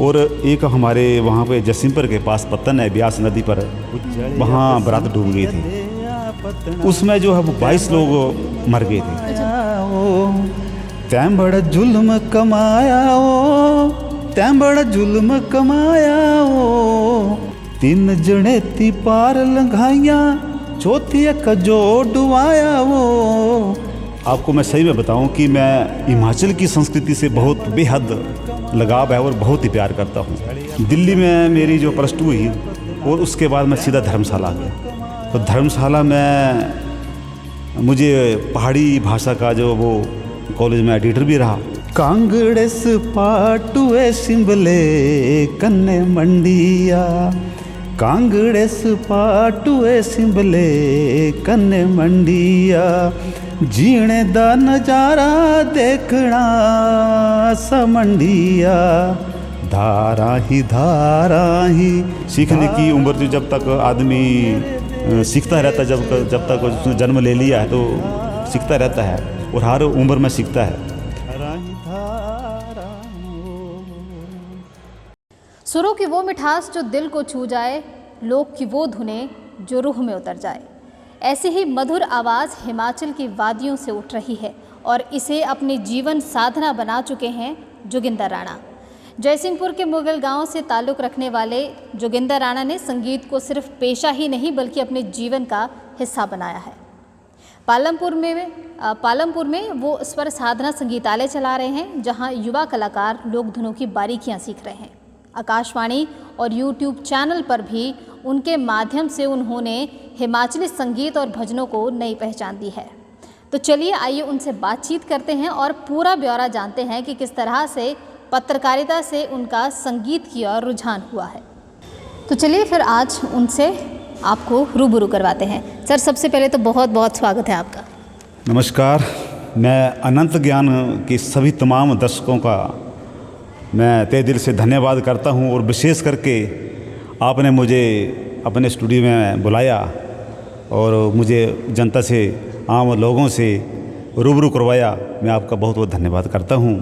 और एक हमारे वहाँ पे जसीमपुर के पास पत्तन है, ब्यास नदी पर, वहाँ बारात डूब गई थी। उसमें जो है वो 22 लोग मर गए थे। तैं बड़ा जुल्म कमाया ओ, तैं बड़ा जुल्म कमाया ओ, 3 जने ती पार लंघाइया, चौथी एक जो डुबाया वो। आपको मैं सही में बताऊं कि मैं हिमाचल की संस्कृति से बहुत बेहद लगाव है और बहुत ही प्यार करता हूं। दिल्ली में मेरी जो +2 हुई और उसके बाद मैं सीधा धर्मशाला आ गया। तो धर्मशाला में मुझे पहाड़ी भाषा का जो वो कॉलेज में एडिटर भी रहा। कांगड़ेस पाटुए सिंबले कन्ने मंडिया, कांगड़ेस पाटुए सिंबले कन्ने मंडिया, जीने दा नजारा देखना समंडिया, धारा ही। सीखने की उम्र जो जब तक आदमी सीखता रहता है, जब तक उसने जन्म ले लिया है तो सीखता रहता है और हर उम्र में सीखता है। सुरों की वो मिठास जो दिल को छू जाए, लोक की वो धुनें जो रूह में उतर जाए। ऐसी ही मधुर आवाज़ हिमाचल की वादियों से उठ रही है और इसे अपनी जीवन साधना बना चुके हैं जोगिंदर राणा। जयसिंहपुर के मुगल गांव से ताल्लुक़ रखने वाले जोगिंदर राणा ने संगीत को सिर्फ पेशा ही नहीं बल्कि अपने जीवन का हिस्सा बनाया है। पालमपुर में वो स्वर साधना संगीतालय चला रहे हैं, जहां युवा कलाकार लोक धुनों की बारीकियां सीख रहे हैं। आकाशवाणी और यूट्यूब चैनल पर भी उनके माध्यम से उन्होंने हिमाचली संगीत और भजनों को नई पहचान दी है। तो चलिए आइए उनसे बातचीत करते हैं और पूरा ब्यौरा जानते हैं कि किस तरह से पत्रकारिता से उनका संगीत की ओर रुझान हुआ है। तो चलिए फिर आज उनसे आपको रूबरू करवाते हैं। सर, सबसे पहले तो बहुत बहुत स्वागत है आपका। नमस्कार। मैं अनंत ज्ञान के सभी तमाम दर्शकों का मैं तहे दिल से धन्यवाद करता हूं और विशेष करके आपने मुझे अपने स्टूडियो में बुलाया और मुझे जनता से, आम लोगों से रूबरू करवाया। मैं आपका बहुत बहुत धन्यवाद करता हूं।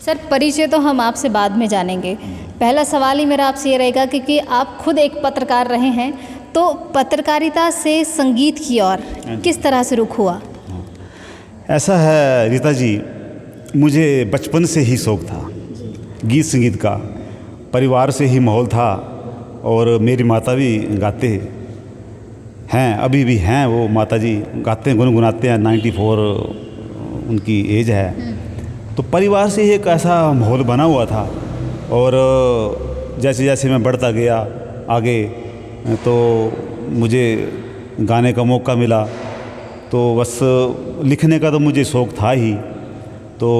सर, परिचय तो हम आपसे बाद में जानेंगे। पहला सवाल ही मेरा आपसे ये रहेगा क्योंकि आप खुद एक पत्रकार रहे हैं, तो पत्रकारिता से संगीत की ओर किस तरह से रुख हुआ? ऐसा है रीता जी, मुझे बचपन से ही शौक़ था गीत संगीत का। परिवार से ही माहौल था और मेरी माता भी गाते हैं, अभी भी हैं वो माता जी, गाते हैं, गुनगुनाते हैं। 94 उनकी एज है। तो परिवार से ही एक ऐसा माहौल बना हुआ था और जैसे जैसे मैं बढ़ता गया आगे तो मुझे गाने का मौका मिला। तो बस लिखने का तो मुझे शौक़ था ही, तो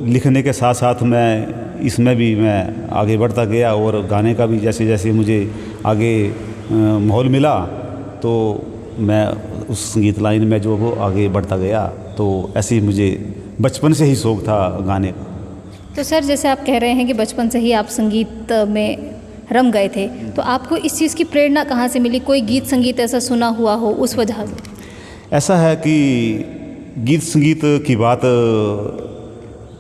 लिखने के साथ साथ मैं इसमें भी मैं आगे बढ़ता गया और गाने का भी जैसे जैसे मुझे आगे माहौल मिला तो मैं उस संगीत लाइन में जो वो आगे बढ़ता गया। तो ऐसे ही मुझे बचपन से ही शौक़ था गाने का। तो सर, जैसे आप कह रहे हैं कि बचपन से ही आप संगीत में रम गए थे, तो आपको इस चीज़ की प्रेरणा कहाँ से मिली? कोई गीत संगीत ऐसा सुना हुआ हो उस वजह से? ऐसा है कि गीत संगीत की बात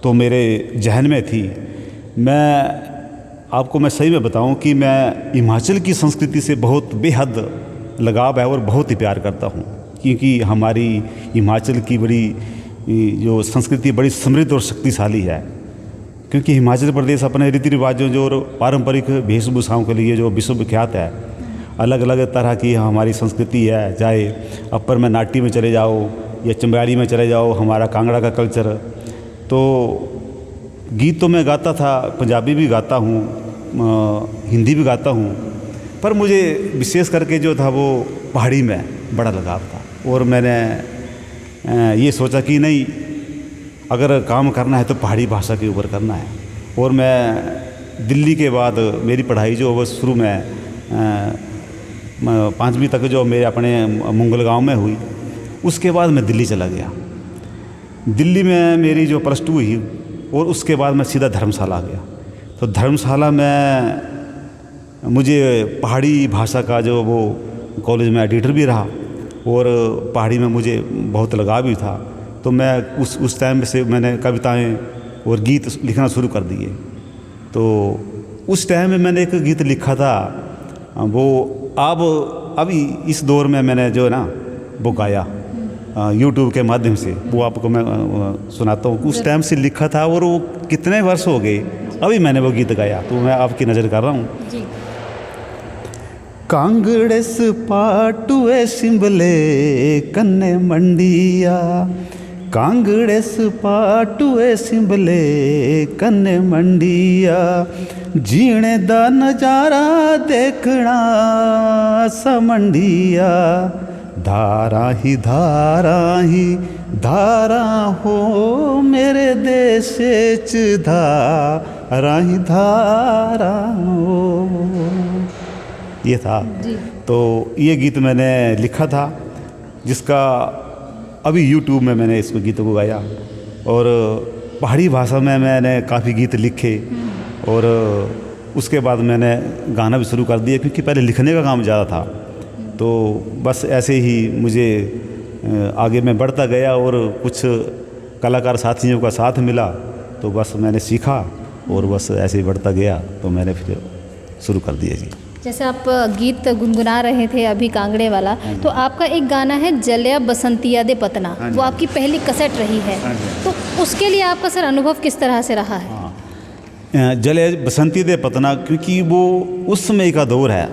तो मेरे जहन में थी। मैं सही में बताऊं कि मैं हिमाचल की संस्कृति से बहुत बेहद लगाव है और बहुत ही प्यार करता हूं, क्योंकि हमारी हिमाचल की बड़ी जो संस्कृति बड़ी समृद्ध और शक्तिशाली है। क्योंकि हिमाचल प्रदेश अपने रीति रिवाजों जो और पारंपरिक वेशभूषाओं के लिए जो विश्व विख्यात है। अलग अलग तरह की हमारी संस्कृति है, चाहे अपर में नाटी में चले जाओ या चंबयाड़ी में चले जाओ, हमारा कांगड़ा का कल्चर। तो गीत तो मैं गाता था, पंजाबी भी गाता हूँ, हिंदी भी गाता हूँ, पर मुझे विशेष करके जो था वो पहाड़ी में बड़ा लगाव था। और मैंने ये सोचा कि नहीं, अगर काम करना है तो पहाड़ी भाषा के ऊपर करना है। और मैं दिल्ली के बाद मेरी पढ़ाई जो वो शुरू में 5वीं तक जो मेरे अपने मुंगल गांव में हुई, उसके बाद मैं दिल्ली चला गया। दिल्ली में मेरी जो +2 हुई और उसके बाद मैं सीधा धर्मशाला आ गया। तो धर्मशाला में मुझे पहाड़ी भाषा का जो वो कॉलेज में एडिटर भी रहा और पहाड़ी में मुझे बहुत लगाव भी था। तो मैं उस टाइम से मैंने कविताएं और गीत लिखना शुरू कर दिए। तो उस टाइम में मैंने एक गीत लिखा था, वो अब अभी इस दौर में मैंने जो है ना वो गाया यूट्यूब के माध्यम से, वो आपको मैं सुनाता हूँ। उस टाइम से लिखा था और वो कितने वर्ष हो गए, अभी मैंने वो गीत गाया, तो मैं आपकी नज़र कर रहा हूँ। जी। कांगड़ेस पाटुए सिंबले कन्ने मंडिया, कांगड़ेस पाटुए सिंबले कन्ने मंडिया, जीने दा नजारा देखना समंडिया, धारा ही धारा हो मेरे देश च धारा ही धारा हो। ये था। तो ये गीत मैंने लिखा था, जिसका अभी यूट्यूब में मैंने इसको गीतों को गाया, और पहाड़ी भाषा में मैंने काफ़ी गीत लिखे, और उसके बाद मैंने गाना भी शुरू कर दिया, क्योंकि पहले लिखने का काम ज़्यादा था। तो बस ऐसे ही मुझे आगे मैं बढ़ता गया, और कुछ कलाकार साथियों का साथ मिला, तो बस मैंने सीखा और बस ऐसे ही बढ़ता गया, तो मैंने फिर शुरू कर दिया जी। जैसे आप गीत गुनगुना रहे थे अभी कांगड़े वाला, तो आपका एक गाना है जलिया बसंतिया दे पतना, वो आपकी पहली कैसेट रही है, तो उसके लिए आपका सर अनुभव किस तरह से रहा है? जलिया बसंती दे पतना, क्योंकि वो उस समय का दौर है,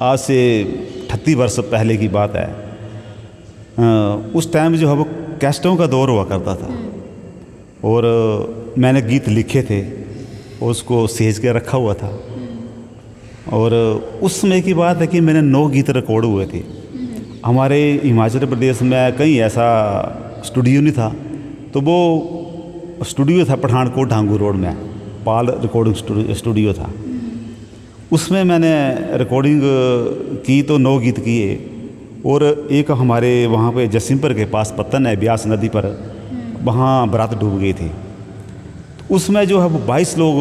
आज से 38 वर्ष पहले की बात है। उस टाइम जो है वो कैस्टों का दौर हुआ करता था, और मैंने गीत लिखे थे, उसको सहेज के रखा हुआ था, और उस समय की बात है कि मैंने 9 गीत रिकॉर्ड हुए थे। हमारे हिमाचल प्रदेश में कहीं ऐसा स्टूडियो नहीं था, तो वो स्टूडियो था पठानकोट ढांगू रोड में, पाल रिकॉर्डिंग स्टूडियो था। उसमें मैंने रिकॉर्डिंग की, तो 9 गीत किए, और एक हमारे वहाँ पे जसीमपुर के पास पत्तन है, ब्यास नदी पर, वहाँ बारात डूब गई थी। तो उसमें जो है वो 22 लोग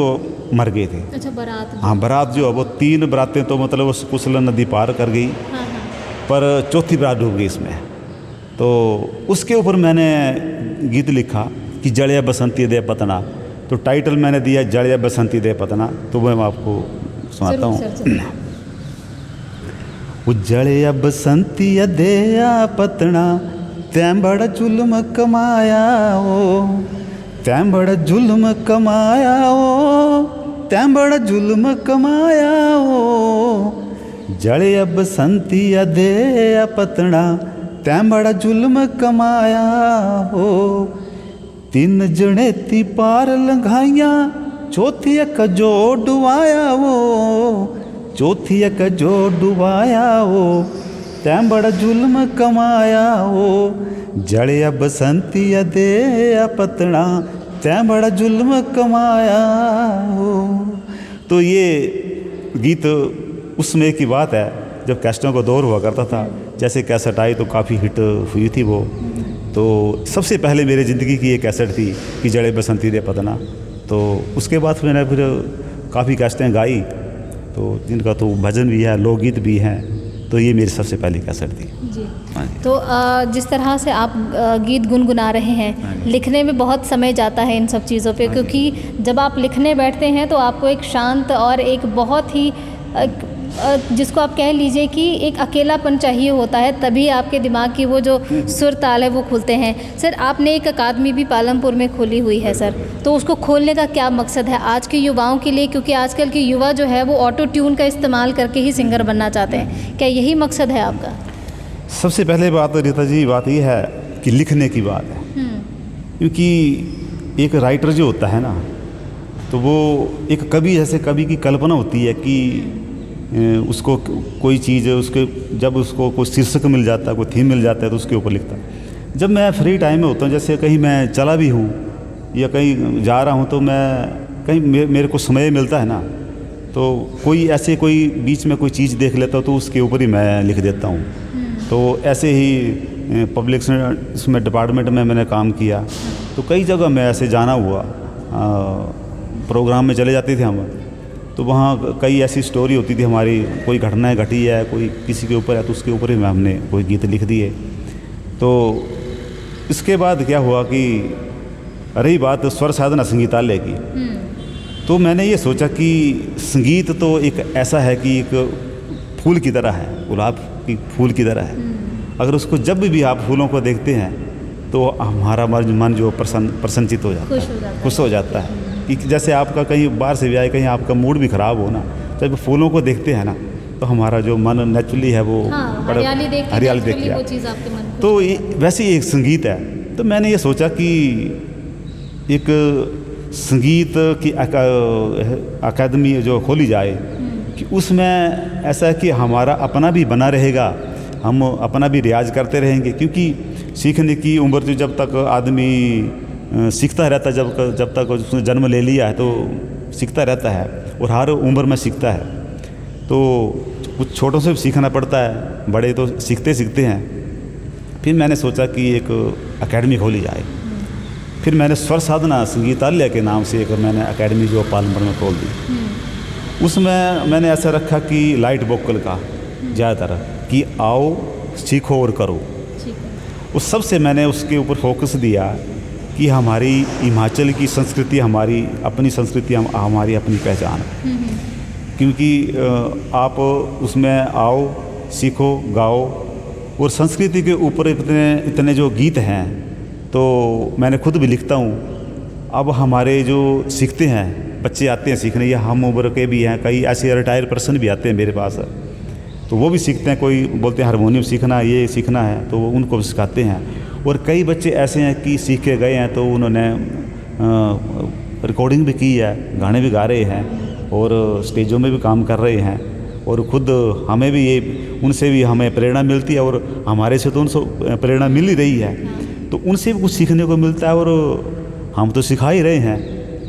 मर गए थे। अच्छा, बारात? हाँ, बारात जो है वो 3 बारातें तो मतलब उस कुसलन नदी पार कर गई, पर चौथी बारात डूब गई इसमें। तो उसके ऊपर मैंने गीत लिखा कि जलिया बसंती दे पतना, तो टाइटल मैंने दिया जलिया बसंती दे पतना। तो मैं आपको सुनाता हूँ। जलिया बसंती दे पतना, तैं बड़ा जुल्म कमाया ओ, तैं बड़ा जुल्म कमाया ओ, तैं बड़ा जुल्म कमाया ओ, जलिया बसंती दे पतना, तैं बड़ा जुल्म कमाया हो। 3 जने ती पार लंघाइया, चौथी एक जो डुबाया वो, चौथी एक जो डुबाया वो, तैं बड़ा जुल्म कमाया हो, जलिया बसंती दे पतना, तैं बड़ा जुल्म कमाया हो। तो ये गीत उसमें की बात है जब कैसेटों का दौर हुआ करता था। जैसे कैसेट आई तो काफ़ी हिट हुई थी वो। तो सबसे पहले मेरी ज़िंदगी की ये कैसेट थी कि जड़े बसंती दे पतना। तो उसके बाद मैंने फिर काफ़ी कैसेटें गाई, तो जिनका तो भजन भी है, लोकगीत भी हैं। तो ये मेरी सबसे पहली कैसेट थी जी। हाँ जी। तो जिस तरह से आप गीत गुनगुना रहे हैं, लिखने में बहुत समय जाता है इन सब चीज़ों पे, क्योंकि जब आप लिखने बैठते हैं तो आपको एक शांत और एक बहुत ही जिसको आप कह लीजिए कि एक अकेलापन चाहिए होता है, तभी आपके दिमाग की वो जो सुर ताल है वो खुलते हैं। सर, आपने एक अकादमी भी पालमपुर में खोली हुई है सर, तो उसको खोलने का क्या मकसद है आज के युवाओं के लिए? क्योंकि आजकल के युवा जो है वो ऑटो ट्यून का इस्तेमाल करके ही सिंगर बनना चाहते हैं, क्या यही मकसद है आपका? सबसे पहले बात रीता जी, बात ये है कि लिखने की बात है। क्योंकि एक राइटर जो होता है ना, तो वो एक कवि, जैसे कवि की कल्पना होती है कि उसको कोई चीज़, उसके जब उसको कोई शीर्षक मिल जाता है, कोई थीम मिल जाता है, तो उसके ऊपर लिखता है। जब मैं फ्री टाइम में होता हूँ, जैसे कहीं मैं चला भी हूँ या कहीं जा रहा हूँ, तो मैं कहीं मेरे को समय मिलता है ना, तो कोई ऐसे कोई बीच में कोई चीज़ देख लेता हूँ तो उसके ऊपर ही मैं लिख देता हूँ। तो ऐसे ही पब्लिक इसमें डिपार्टमेंट में मैंने काम किया, तो कई जगह मैं ऐसे जाना हुआ, प्रोग्राम में चले जाते थे हम, तो वहाँ कई ऐसी स्टोरी होती थी हमारी, कोई घटनाएं घटी है, कोई किसी के ऊपर है, तो उसके ऊपर ही हमने कोई गीत लिख दिए। तो इसके बाद क्या हुआ कि रही बात स्वर साधना संगीतालय की, तो मैंने ये सोचा कि संगीत तो एक ऐसा है कि एक फूल की तरह है, गुलाब की फूल की तरह है। अगर उसको जब भी आप फूलों को देखते हैं तो हमारा मन जो प्रसन्नचित हो जाता है, खुश हो जाता है। कि जैसे आपका कहीं बाहर से भी आए, कहीं आपका मूड भी ख़राब हो ना, जब फूलों को देखते हैं ना तो हमारा जो मन नेचुरली है वो हरियाली देख के वो चीज़ आपके मन को। तो वैसे ही एक संगीत है। तो मैंने ये सोचा कि एक संगीत की अकादमी जो खोली जाए कि उसमें ऐसा है कि हमारा अपना भी बना रहेगा, हम अपना भी रियाज करते रहेंगे। क्योंकि सीखने की उम्र जो जब तक आदमी सीखता रहता है, जब तक उसने जन्म ले लिया है तो सीखता रहता है और हर उम्र में सीखता है। तो कुछ छोटों से भी सीखना पड़ता है, बड़े तो सीखते हैं। फिर मैंने सोचा कि एक एकेडमी खोली जाए। फिर मैंने स्वर साधना संगीतालय के नाम से एक मैंने एकेडमी जो पालमपुर में खोल दी। उसमें मैंने ऐसा रखा कि लाइट वोकल का ज़्यादातर कि आओ सीखो और करो। उस सबसे मैंने उसके ऊपर फोकस दिया कि हमारी हिमाचल की संस्कृति, हमारी अपनी संस्कृति, हमारी अपनी पहचान। क्योंकि आप उसमें आओ, सीखो, गाओ। और संस्कृति के ऊपर इतने जो गीत हैं तो मैंने खुद भी लिखता हूँ। अब हमारे जो सीखते हैं बच्चे आते हैं सीखने, या हम उम्र के भी हैं, कई ऐसे रिटायर पर्सन भी आते हैं मेरे पास, तो वो भी सीखते हैं। कोई बोलते हैं हारमोनियम सीखना, ये सीखना है, तो वो उनको सिखाते हैं। और कई बच्चे ऐसे हैं कि सीख के गए हैं तो उन्होंने रिकॉर्डिंग भी की है, गाने भी गा रहे हैं और स्टेजों में भी काम कर रहे हैं। और खुद हमें भी उनसे भी हमें प्रेरणा मिलती है और हमारे से तो उनसे प्रेरणा मिल ही रही है, तो उनसे भी कुछ सीखने को मिलता है और हम तो सिखा ही रहे हैं।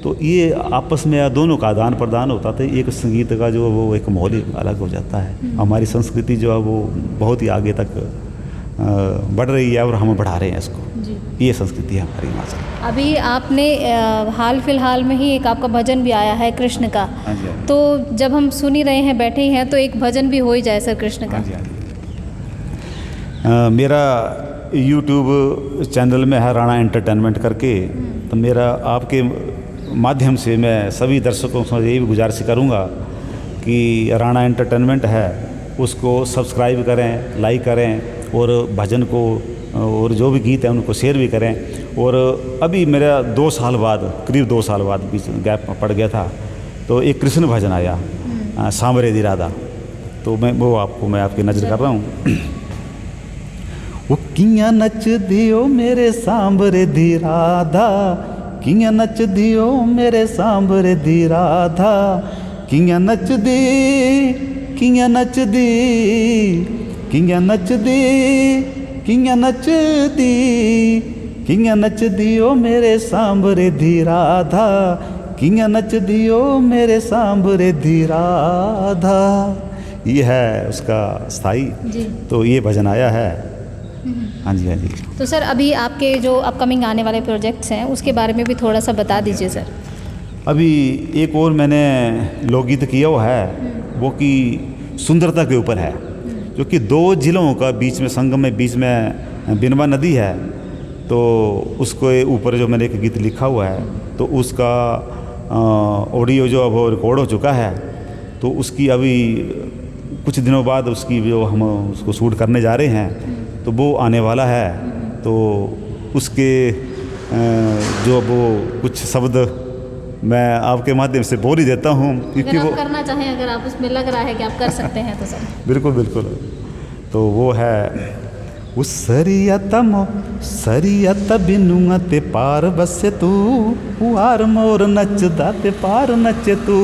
तो ये आपस में दोनों का आदान प्रदान होता था। एक संगीत का जो वो एक माहौल ही अलग हो जाता है। हमारी संस्कृति जो है वो बहुत ही आगे तक बढ़ रही है और हम बढ़ा रहे हैं इसको। ये संस्कृति है हमारी हिमाचल। अभी आपने हाल फिलहाल में ही एक आपका भजन भी आया है कृष्ण का। तो जब हम सुन ही रहे हैं, बैठे ही हैं, तो एक भजन भी हो ही जाए सर कृष्ण का। मेरा YouTube चैनल में है राणा एंटरटेनमेंट करके। तो मेरा आपके माध्यम से मैं सभी दर्शकों से यही गुजारिश करूँगा कि राणा एंटरटेनमेंट है उसको सब्सक्राइब करें, लाइक करें और भजन को और जो भी गीत हैं उनको शेयर भी करें। और अभी मेरा 2 साल बाद, करीब 2 साल बाद बीच गैप पड़ गया था, तो एक कृष्ण भजन आया, सांवरे दी राधा। तो मैं आपकी नज़र कर रहा हूँ। वो किया नच दियो मेरे सांवरे दी राधा, किया नच दियो मेरे सांवरे दी राधा, किया नच दी, किया नच दी, किया नच दी, किया नच दी, किया नच दियो मेरे सांवरे दी राधा, किया नच दियो मेरे सांवरे दी राधा। ये है उसका स्थाई। तो ये भजन आया है। हाँ जी, हाँ जी। तो सर अभी आपके जो अपकमिंग आने वाले प्रोजेक्ट्स हैं उसके बारे में भी थोड़ा सा बता दीजिए सर। अभी एक और मैंने लोकगीत किया हुआ है, वो कि सुंदरता के ऊपर है, जो कि 2 जिलों का बीच में संगम में बीच में बिनवा नदी है। तो उसको ऊपर जो मैंने एक गीत लिखा हुआ है, तो उसका ऑडियो जो अब रिकॉर्ड हो चुका है। तो उसकी अभी कुछ दिनों बाद उसकी जो हम उसको शूट करने जा रहे हैं, तो वो आने वाला है। तो उसके जो वो कुछ शब्द मैं आपके माध्यम से बोल ही देता हूँ, क्योंकि वो करना चाहें, अगर आप उसमें लग रहा है कि आप कर सकते हैं तो सर। बिल्कुल बिल्कुल। तो वो है उस सरियत बिनुआ ते पार बसे तू, उआर मोर नचदा ते पार नचे तू,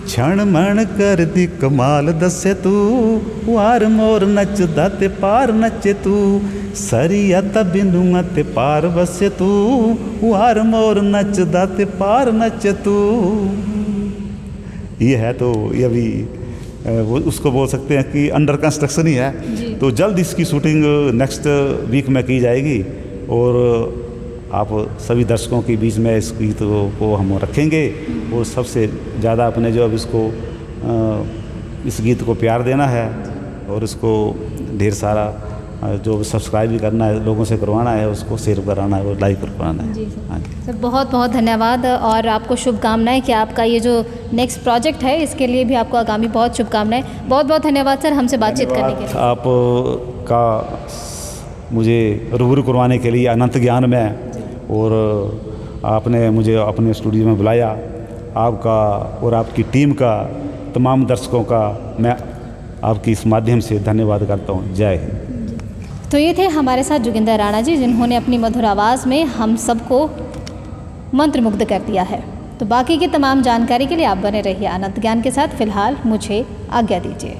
क्षण मण कर दी कमाल दसे तू, उआर मोर नचदा ते पार नचे तू, सरियत बिनुआ ते पार बसे तू, उआर मोर नचदा ते पार नचे तू। ये है। तो ये अभी वो उसको बोल सकते हैं कि अंडर कंस्ट्रक्शन ही है। तो जल्द इसकी शूटिंग नेक्स्ट वीक में की जाएगी और आप सभी दर्शकों के बीच में इस गीत को हम रखेंगे। और सबसे ज़्यादा अपने जो अब इसको इस गीत को प्यार देना है और इसको ढेर सारा जो सब्सक्राइब भी करना है, लोगों से करवाना है, उसको शेयर कराना है और लाइक करवाना है। जी सर। हाँ जी। सर बहुत बहुत धन्यवाद और आपको शुभकामनाएं कि आपका ये जो नेक्स्ट प्रोजेक्ट है इसके लिए भी आपको आगामी बहुत शुभकामनाएं। बहुत बहुत धन्यवाद सर हमसे बातचीत करने के लिए। आप का मुझे रूबरू करवाने के लिए अनंत ज्ञान में, और आपने मुझे अपने स्टूडियो में बुलाया। आपका और आपकी टीम का, तमाम दर्शकों का मैं आपकी इस माध्यम से धन्यवाद करता हूँ। जय हिंद। तो ये थे हमारे साथ जोगिंदर राणा जी, जिन्होंने अपनी मधुर आवाज़ में हम सबको मंत्रमुग्ध कर दिया है। तो बाकी की तमाम जानकारी के लिए आप बने रहिए अनंत ज्ञान के साथ। फिलहाल मुझे आज्ञा दीजिए।